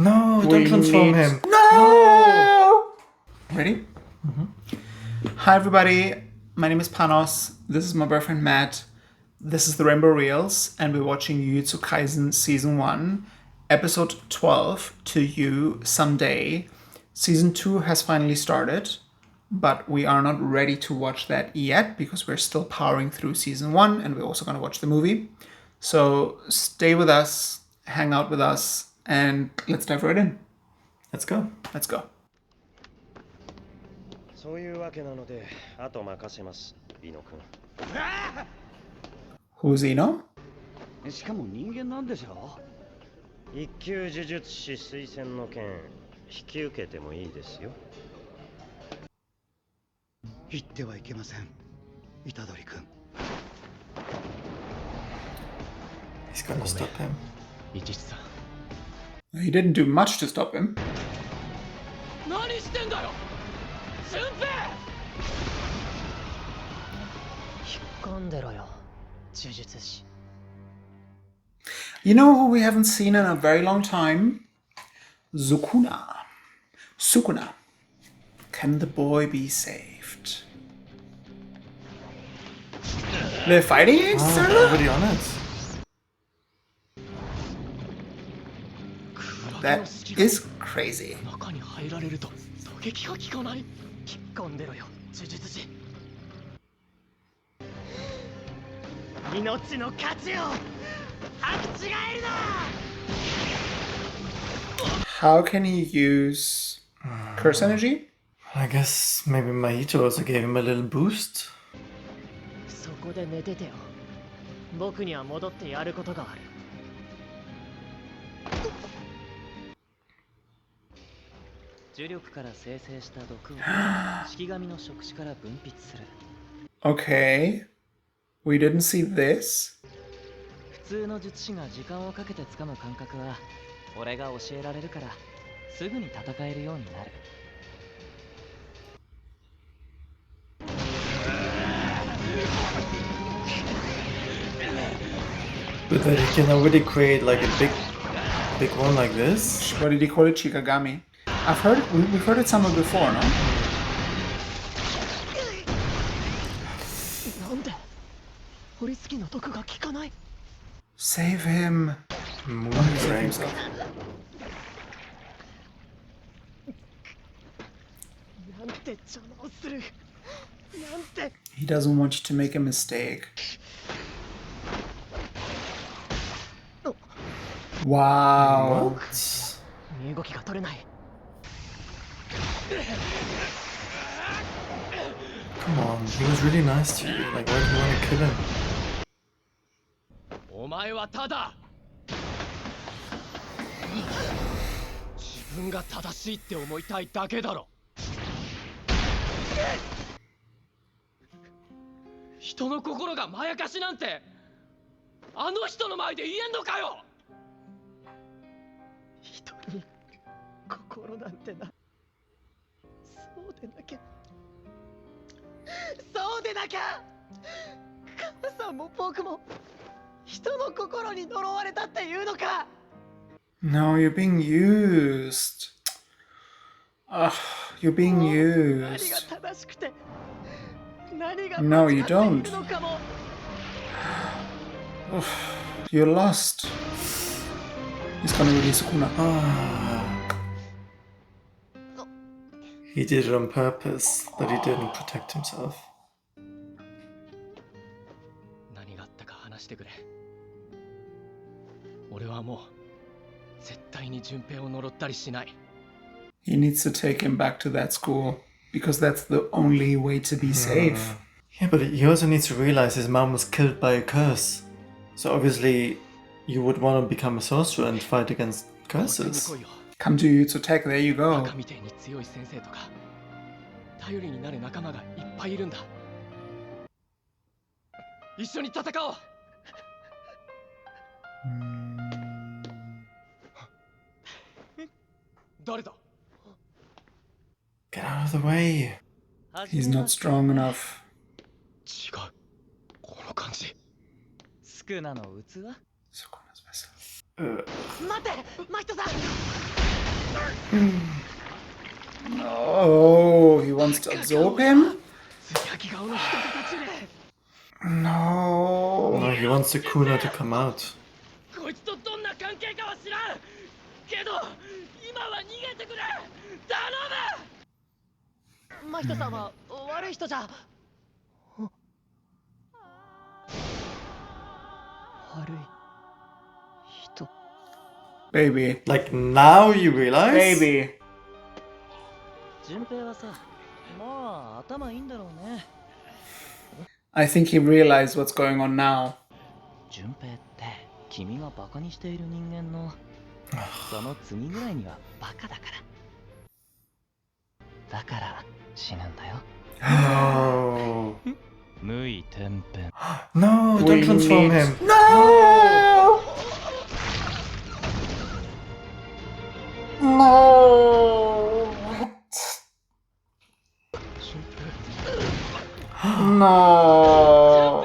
No, don't transform him. No! Ready? Hi everybody, my name is Panos, this is my boyfriend Matt, this is the Rainbow Reels, and we're watching Jujutsu Kaisen Season 1, Episode 12, To You Someday. Season 2 has finally started, but we are not ready to watch that yet because we're still powering through Season 1 and we're also going to watch the movie. So stay with us, hang out with us, and let's dive right in. Let's go. Let's go. そういうわけなので、あと任せます、イノ君。Who's Ino? しかも人間なんでしょ？一級呪術師推薦の件、引き受けてもいいですよ。言ってはいけません、虎杖君。He's gonna stop him. 一さん。He didn't do much to stop him. 何してんだよ、俊平。引っ込んでろよ、呪術師。You know who we haven't seen in a very long time? Sukuna. Sukuna. Can the boy be saved? They're fighting each Oh, other? nobody on it. That is crazy. 中に入られると狙撃が効かない。引っ込んでろよ、呪術師。命の価値を履き違えるな。 How can he use curse energy? I guess maybe Mahito also gave him a little boost. そこで寝ててよ。僕には戻ってやることがある。呪力から生成した毒を式神の触手から分泌する。Okay. We didn't see this. 普通の術師が時間をかけて掴む感覚は俺が教えられるからすぐに戦えるようになる。But then he can already create like a big one like this. What did he call it? Shikagami. We've heard it somewhere before, no? なんで堀月の毒が効かない？ Save him. Moon Save Ray. himself. なんて邪魔をする。なんて。 He doesn't want you to make a mistake. Wow. What? 身動きが取れない。 Come on, he was really nice to you. Like, why did you want to kill him? お前はただ自分が正しいって思いたいだけだろ。人の心がまやかしなんてあの人の前で言えんのかよ。人に心なんてな。そうでなきゃ。そうでなきゃ。母さんも僕も人の心に呪われたっていうのか。 No, you're being used. Ugh, you're being 何が used. 正しくて何が No, you 間違って don't. いるのかも。 Ugh, you're lost. He's gonna release Sukuna. Ah. He did it on purpose, but he didn't protect himself. 何があったか話してくれ。俺はもう絶対に順平を呪ったりしない。 He needs to take him back to that school because that's the only way to be safe. Yeah, but he also needs to realize his mom was killed by a curse. So obviously, you would want to become a sorcerer and fight against 俺に curses. 来いよ。 Come to Jujutsu Tech, there you バ go. カみてえに強い先生とか頼りになる仲間がいっぱいいるんだ。一緒に戦おう。誰だ？ Get out of the way. He's not strong enough. 違う。この感じ。スクナの器？ Sukuna's vessel. 待って、マヒトさん。Oh, he wants to absorb him? No. No, he wants Sukuna to come out. こいつとどんな関係かは知らんけど今は逃げてくれ頼む真人さんは悪い人じゃ悪い人 Baby. Like, now you realize? Baby. 順平はさまあ頭いいんだろうね I think he realized what's going on now. 順平って君がバカにしている人間のその次ぐらいにはバカだからだから死ぬんだよ No. 無意天変 No, don't transform him. No! No! No! し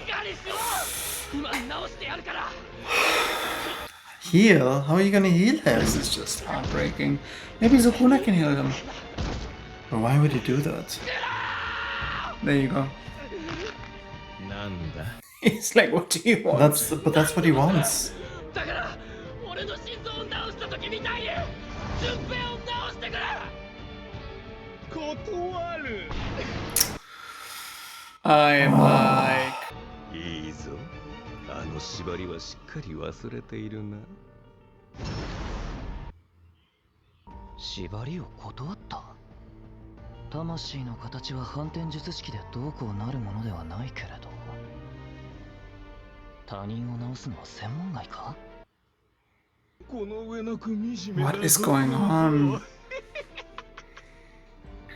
っかりしろ今直してやるから Heal? How are you gonna heal him? This is just heartbreaking. Maybe Sukuna can heal him. But why would he do that? There you go. なんだ He's like, what do you want? But that's what he wants. だから俺の心臓を直した時みたいに順平を直してくれ断る I'm like... いいぞあの縛りはしっかり忘れているな縛りを断った魂の形は反転術式でどうこうなるものではないけれど他人を直すのは専門外か What is going on?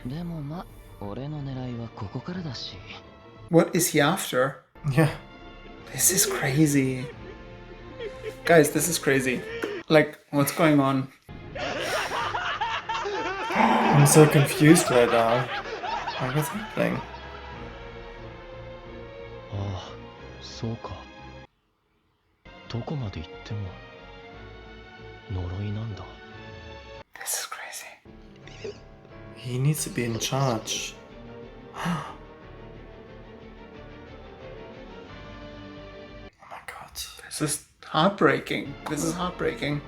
でもま俺の狙いはここからだし What is he after? Yeah. This is crazy. Guys, this is crazy. Like, what's going on? I'm so confused right now. Like, what's happening? ああそうかどこまで行っても呪いなんだ This is crazy. He needs to be in charge. Oh my god. This is heartbreaking. This is heartbreaking.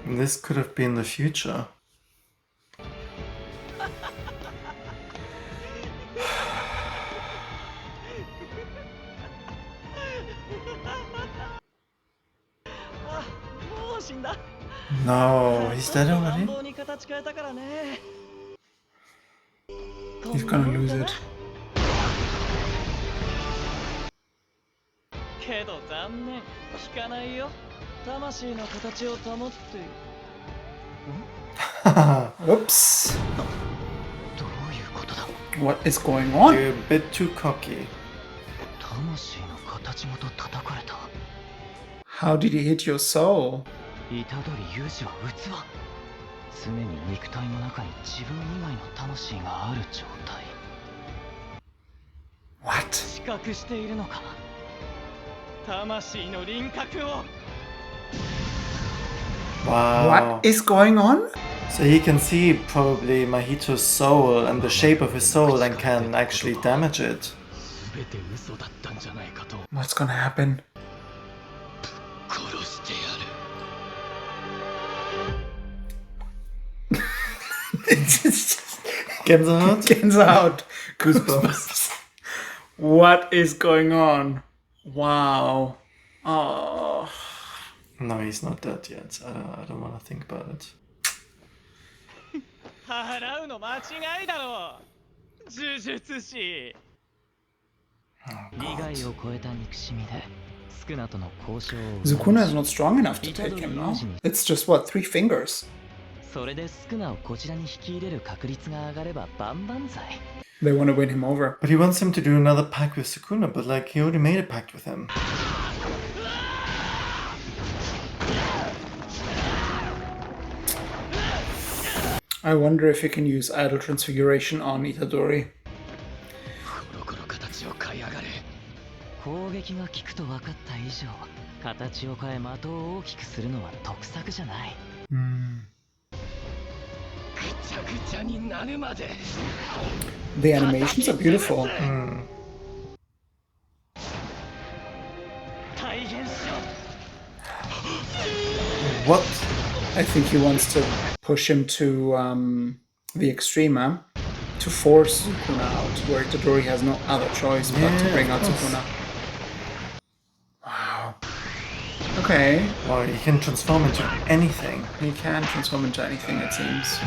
This could have been the future. No, he's dead already? に形変えたからね He's gonna lose it. けど残念聞かないよ魂の形を保って Whoops. どういうことだ What is going on? You're a bit too cocky. 魂の形ごと叩かれた How did he hit your soul? 虎杖裕二は器常に肉体の中に自分以外の魂がある状態 What? 知覚しているのか魂の輪郭を Wow. What is going on? So he can see probably Mahito's soul and the shape of his soul and can actually damage it. 全て嘘だったんじゃないかと What's gonna happen? 殺してやる Gänsehaut? Gänsehaut. Goosebumps. What is going on? Wow. Oh. No, he's not dead yet. I don't want to think about it. 払うの間違いだろう呪術師 利害を超えた憎しみでスクナとの交渉を Sukuna is not strong enough to take him, no? It's just, what, 3 fingers? それでスクナをこちらに引き入れる確率が上がれば万々歳 They want to win him over. But he wants him to do another pact with Sukuna, but like, he already made a pact with him. I wonder if you can use idol transfiguration on Itadori. コロコロ形を変えやがれ。攻撃が効くと分かった以上、形を変え的を大きくするのは得策じゃない。ぐちゃぐちゃになるまで。The animations are beautiful. 大変しろ。 What? I think he wants to push him to the extreme, huh? To force Sukuna out, where Itadori has no other choice but to Yeah, bring out of course. Sukuna. Wow. Okay, Wow, he can transform into anything. he can transform into anything, it seems.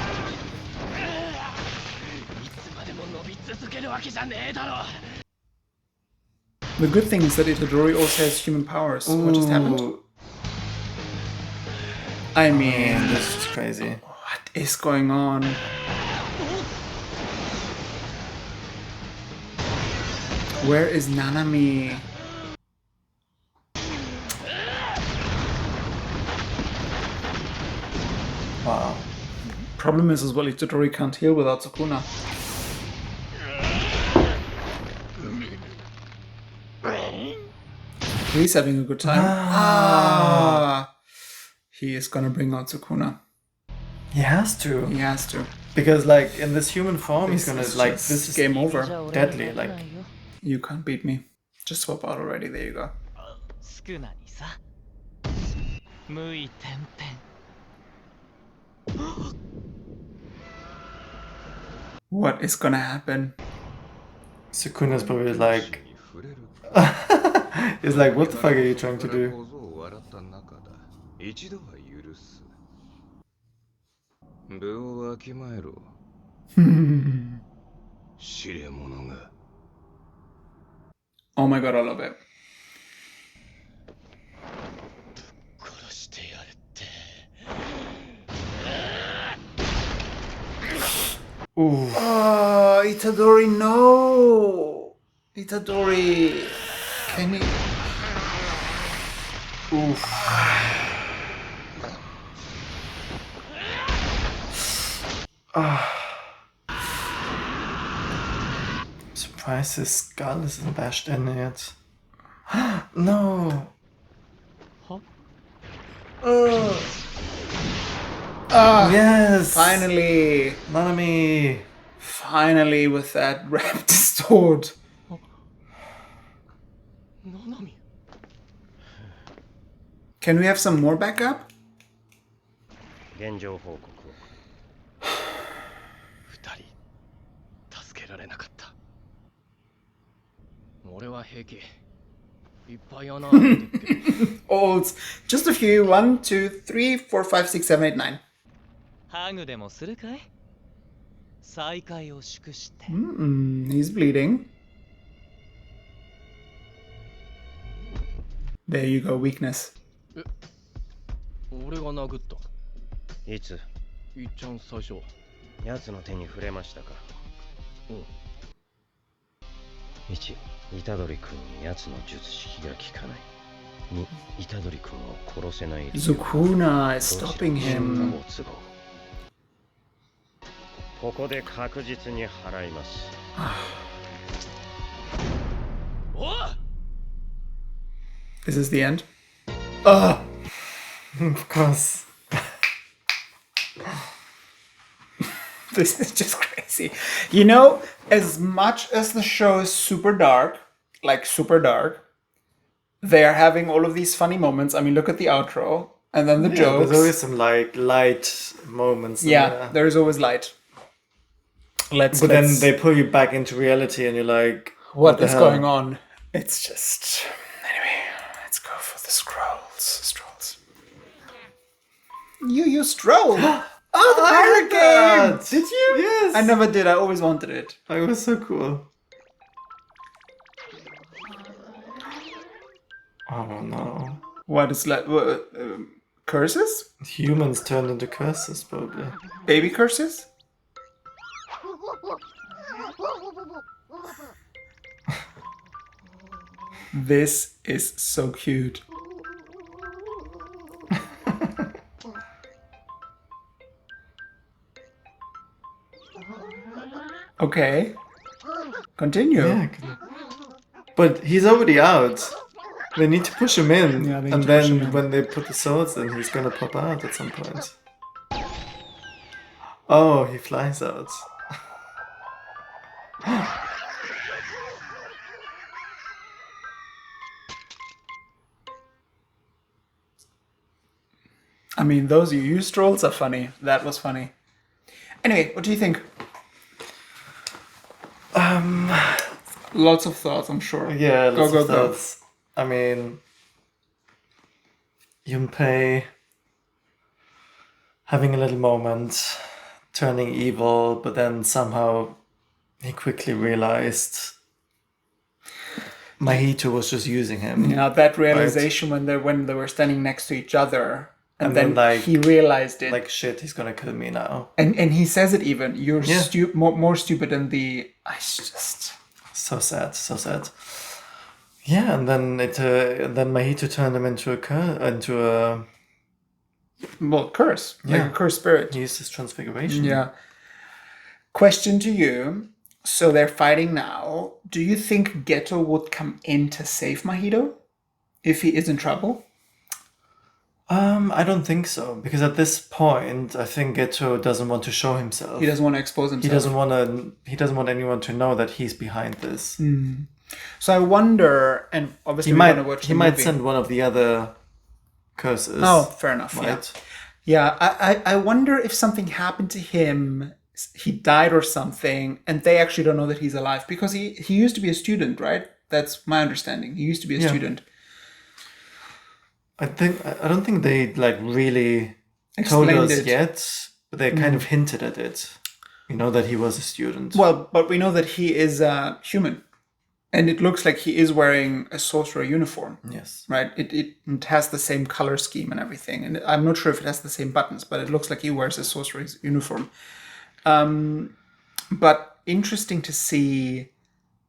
いつまでも伸び続けるわけじゃねえだろ。 The good thing is that Itadori also has human powers. What just happened? Ooh, I man, mean, this is crazy. what is going on? Where is Nanami? Wow. Problem is as well, Itadori can't heal without Sukuna. He's having a good time. He is gonna bring out Sukuna. He has to. He has to. Because, like, in this human form, This he's gonna, is like, just this is game over. deadly. Like, You can't beat me. Just swap out already. There you go. スクナにさ。無意転変。 What is gonna happen? Sukuna's probably like, he's like, what the fuck are you trying to do? 一度は許す。分をわきまえろ。知れ者が。 Oh my god, I love it. 殺してやるって。 Ooh. Oh, Itadori, no! Itadori, can you... Oof. Surprised his skull isn't bashed in yet. No! Yes! Finally! Nanami! Finally with that wrapped sword. ナナミ。 Can we have some more backup? 現状報告を。二人助けられなかった。俺は平気。いっぱい穴開いてるけど。 Oh, it's just a few. 1, 2, 3, 4, 5, 6, 7, 8, 9. ハグでもするかい？再会を祝して。 He's bleeding. There you go, weakness. 俺が殴った。いついっちゃん最初。奴の手に触れましたか。うん。1、虎杖君に奴の術式が効かない。2、虎杖君を殺せない理由は Sukuna is どちら stopping にしろ him. 好都合。ここで確実に払います。おっ This is the end. Ugh! Of course. This is just crazy. You know, as much as the show is super dark, like super dark, they are having all of these funny moments. I mean, look at the outro and then the Yeah, jokes. there's always some like light moments. in Yeah, there. there is always light. But then they pull you back into reality, and you're like, what the is hell? going on? It's just anyway. Let's go for the scrolls. You stroll. Oh, the pirate game! that. Did you? Yes. I never did. I always wanted it. It was so cool. Oh no. What is like curses? Humans turned into curses, probably. Baby curses? This is so cute. Okay. Continue. Yeah. But he's already out. They need to push him in. Yeah, they need and to push him then in. when they put the swords in, he's gonna pop out at some point. Oh, he flies out. I mean, those JuJu Strolls are funny. That was funny. Anyway, what do you think? Lots of thoughts, I'm sure. Yeah, lots go, of go. thoughts. I mean, Junpei having a little moment, turning evil, but then somehow he quickly realized Mahito was just using him. Yeah, that realization when they were standing next to each other, and then like, he realized it. Like, shit, he's gonna kill me now. And he says it even. You're Yeah. more stupid than the. I just. So sad, so sad. Yeah, and then then Mahito turned him into a curse. Yeah. Like a cursed spirit. he used his transfiguration. Yeah. Question to you. So they're fighting now. Do you think Geto would come in to save Mahito if he is in trouble? I don't think so, because at this point, I think Geto doesn't want to show himself. He doesn't want to expose himself. He doesn't want anyone to know that he's behind this. So I wonder, and obviously He we're might gonna watch he the might movie. send one of the other curses. Oh, fair enough. Right? Yeah. I wonder if something happened to him, he died or something, and they actually don't know that he's alive, because he used to be a student, right? That's my understanding. He used to be a student. I don't think they like really Explained told us it. yet, but they kind of hinted at it. You know, that he was a student. Well, but we know that he is human, and it looks like he is wearing a sorcerer uniform, Yes. right? It has the same color scheme and everything, and I'm not sure if it has the same buttons, but it looks like he wears a sorcerer's uniform. But interesting to see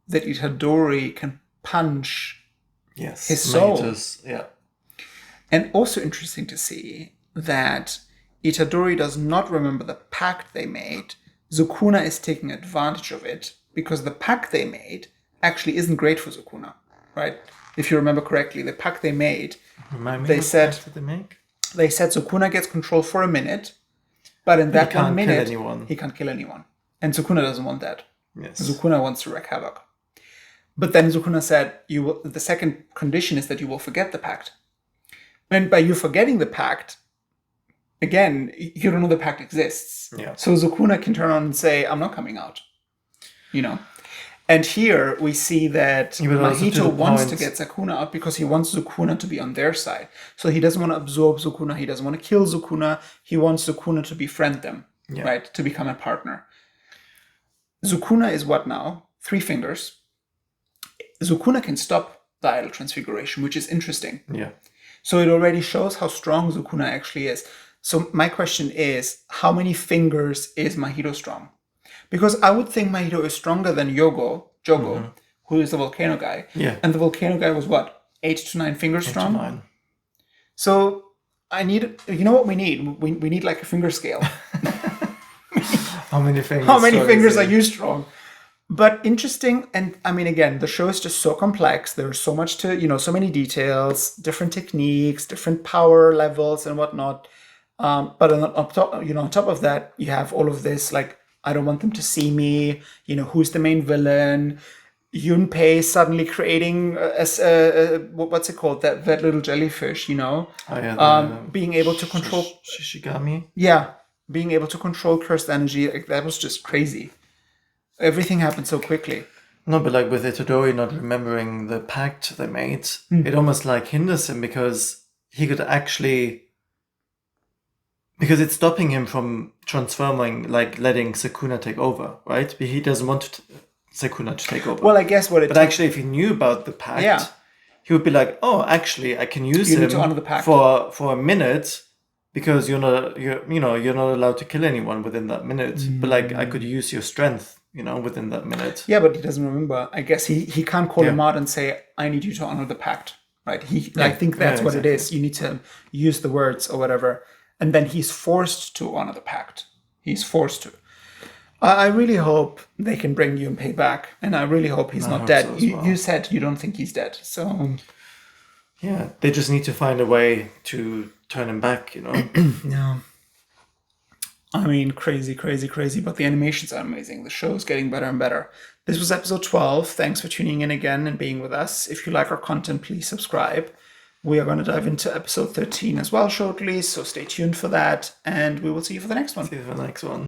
that Itadori can punch, Yes. His soul. Yeah. and also interesting to see that Itadori does not remember the pact they made. Sukuna is taking advantage of it because the pact they made actually isn't great for Sukuna, right? If you remember correctly, the pact they made, Remind me They what said- pact did they make? they said Sukuna gets control for a minute, but in that can't 1 kill minute, anyone. he can't kill anyone. And Sukuna doesn't want that. Yes. Sukuna wants to wreak havoc. But then Sukuna said, the second condition is that you will forget the pact. And by you forgetting the pact, again, you don't know the pact exists. Yeah. So Sukuna can turn on and say, I'm not coming out. You know? And here we see that Yeah, but also to Mahito the wants point- to get Sukuna out because he wants Sukuna to be on their side. So he doesn't want to absorb Sukuna. He doesn't want to kill Sukuna. He wants Sukuna to befriend them, Yeah. right? To become a partner. Sukuna is what now? 3 fingers. Sukuna can stop the idle transfiguration, which is interesting. Yeah. So it already shows how strong Sukuna actually is. So my question is, how many fingers is Mahito strong? Because I would think Mahito is stronger than Jogo, who is the volcano guy. Yeah. And the volcano guy was what? 8 to 9 fingers 8 to strong? 9. So I need, you know what we need? We need like a finger scale. How many fingers? How many strong fingers is are it? you strong? But interesting, and I mean, again, the show is just so complex. There's so much to, so many details, different techniques, different power levels, and whatnot. But on top of that, you have all of this, like, I don't want them to see me. Who's the main villain? Junpei suddenly creating what's it called? That little jellyfish, Oh, yeah, being able to control. Shishigami. Yeah, being able to control cursed energy, like, that was just crazy. Everything happened so quickly. No, but like with Itadori not remembering the pact they made, it almost like hinders him because he could actually... Because it's stopping him from transforming, like letting Sukuna take over, right? But he doesn't want Sukuna to take over. Well, I guess what it But actually, if he knew about the pact, he would be like, "Oh, actually, I can use You need him to honor the pact. for a minute because you're not allowed to kill anyone within that minute. But like, I could use your strength, within that minute." Yeah, but he doesn't remember. I guess he can't call him Yeah. out and say, "I need you to honor the pact." Right? I think that's Yeah, what it exactly. is. You need to use the words or whatever, and then he's forced to honor the pact. He's forced to. I really hope they can bring Junpei back, and I really hope he's not dead. so as well. You said you don't think he's dead, so Yeah, they just need to find a way to turn him back, you know? yeah. I mean, crazy, crazy, crazy, but the animations are amazing. The show's getting better and better. This was episode 12. Thanks for tuning in again and being with us. If you like our content, please subscribe. We are going to dive into episode 13 as well shortly, so stay tuned for that, and we will see you for the next one. See you for the next one.